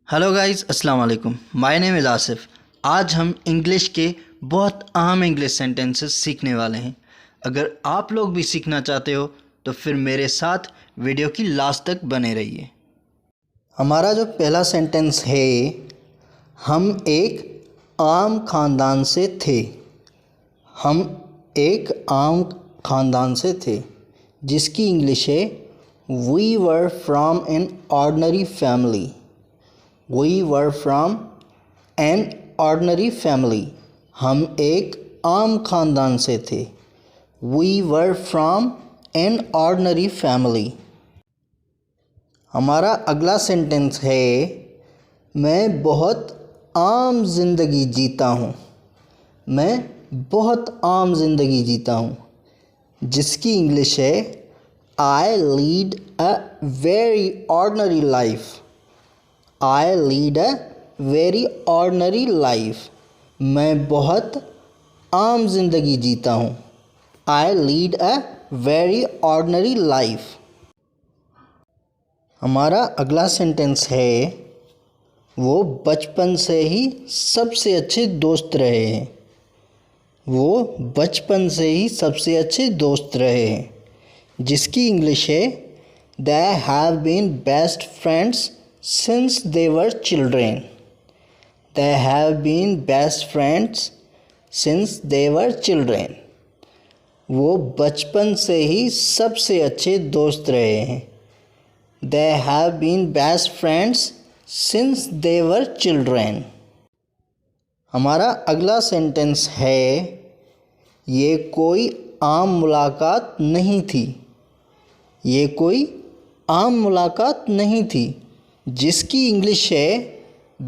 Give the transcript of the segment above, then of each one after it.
Hello guys, अस्सलाम वालेकुम। My name is Asif. आज हम इंग्लिश के बहुत अहम इंग्लिश सेंटेंसेस सीखने वाले हैं। अगर आप लोग भी सीखना चाहते हो तो फिर मेरे साथ वीडियो की लास्ट तक बने रहिए। हमारा जो पहला सेंटेंस है, हम एक आम ख़ानदान से थे। हम एक आम ख़ानदान से थे, जिसकी इंग्लिश है we were from an ordinary family. We were from an ordinary family. हम एक आम ख़ानदान से थे। We were from an ordinary family. हमारा अगला सेंटेंस है, मैं बहुत आम ज़िंदगी जीता हूँ। मैं बहुत आम ज़िंदगी जीता हूँ, जिसकी इंग्लिश है I lead a very ordinary life. I lead a very ordinary life. मैं बहुत आम ज़िंदगी जीता हूँ। I lead a very ordinary life. हमारा अगला सेंटेंस है, वो बचपन से ही सबसे अच्छे दोस्त रहे हैं। वो बचपन से ही सबसे अच्छे दोस्त रहे हैं, जिसकी इंग्लिश है They have been best friends since they were children. They have been best friends since they were children. वो बचपन से ही सबसे अच्छे दोस्त रहे हैं। They have been best friends since they were children. हमारा अगला सेंटेंस है, ये कोई आम मुलाकात नहीं थी। ये कोई आम मुलाकात नहीं थी, जिसकी इंग्लिश है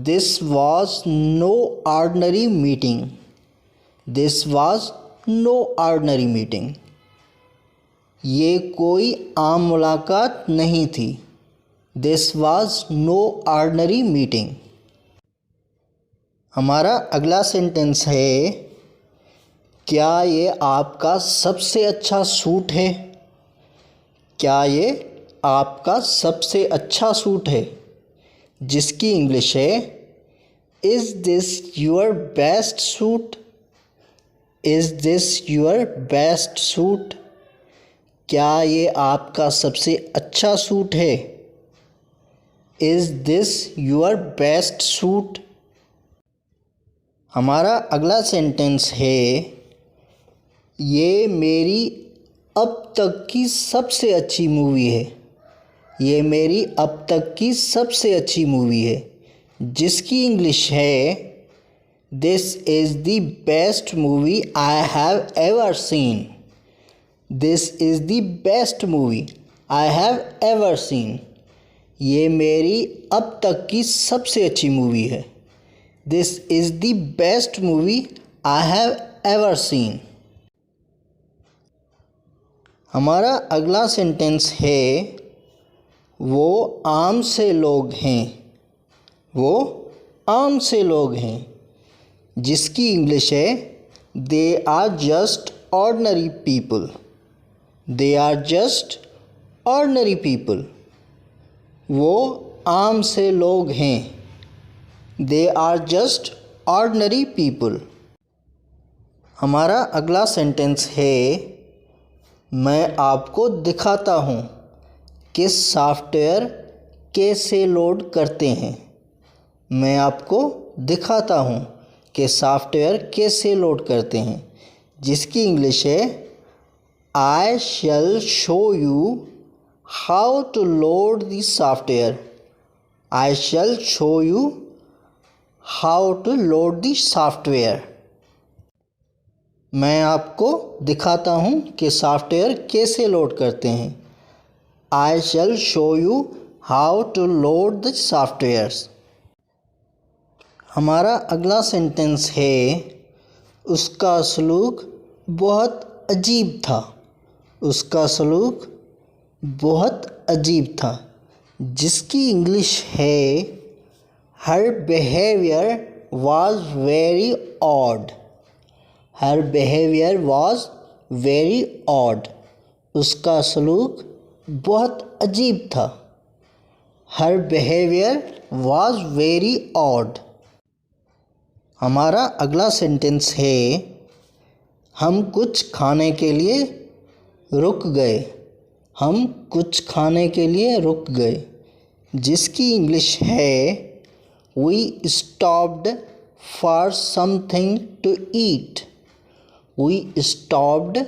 this was no ordinary meeting. This was no ordinary meeting. ये कोई आम मुलाकात नहीं थी। This was no ordinary meeting. हमारा अगला सेंटेंस है, क्या ये आपका सबसे अच्छा सूट है? क्या ये आपका सबसे अच्छा सूट है, जिसकी इंग्लिश है is this your best suit? Is this your best suit? क्या ये आपका सबसे अच्छा सूट है? Is this your best suit? हमारा अगला सेंटेंस है, ये मेरी अब तक की सबसे अच्छी मूवी है। ये मेरी अब तक की सबसे अच्छी मूवी है, जिसकी इंग्लिश है this is the best movie I have ever seen. This is the best movie I have ever seen. ये मेरी अब तक की सबसे अच्छी मूवी है। This is the best movie I have ever seen. हमारा अगला सेंटेंस है, वो आम से लोग हैं। वो आम से लोग हैं, जिसकी इंग्लिश है they are just ordinary people. They are just ordinary people. वो आम से लोग हैं। They are just ordinary people. हमारा अगला सेंटेंस है, मैं आपको दिखाता हूँ कि सॉफ्टवेयर कैसे लोड करते हैं। मैं आपको दिखाता हूँ कि सॉफ्टवेयर कैसे लोड करते हैं, जिसकी इंग्लिश है I shall show you how to load the software. I shall show you how to load the software. मैं आपको दिखाता हूँ कि सॉफ्टवेयर कैसे लोड करते हैं। I shall show you how to load the softwares. हमारा अगला सेंटेंस है, उसका सलूक बहुत अजीब था। उसका सलूक बहुत अजीब था, जिसकी इंग्लिश है her behavior was very odd. Her behavior was very odd. उसका सलूक बहुत अजीब था। Her behavior was very odd। हमारा अगला सेंटेंस है हम कुछ खाने के लिए रुक गए। हम कुछ खाने के लिए रुक गए, जिसकी इंग्लिश है We stopped for something to eat। We stopped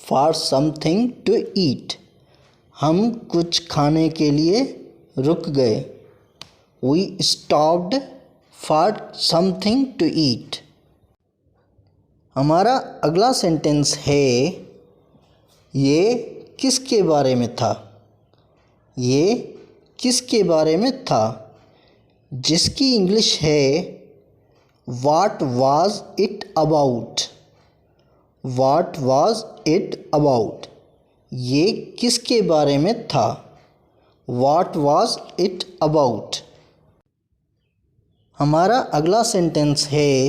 for something to eat। हम कुछ खाने के लिए रुक गए। We stopped for something to eat। हमारा अगला सेंटेंस है ये किसके बारे में था। ये किसके बारे में था, जिसकी इंग्लिश है What was it about। What was it about। ये किसके बारे में था। What was it about। हमारा अगला सेंटेंस है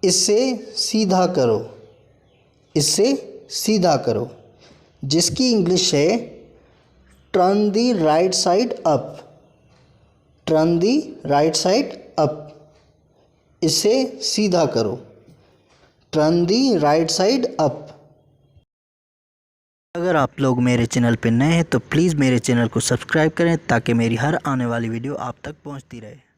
इसे सीधा करो। इसे सीधा करो, जिसकी इंग्लिश है टर्न दी राइट साइड अप। टर्न दी राइट साइड अप। इसे सीधा करो। टर्न दी राइट साइड अप। अगर आप लोग मेरे चैनल पर नए हैं तो प्लीज़ मेरे चैनल को सब्सक्राइब करें ताकि मेरी हर आने वाली वीडियो आप तक पहुंचती रहे।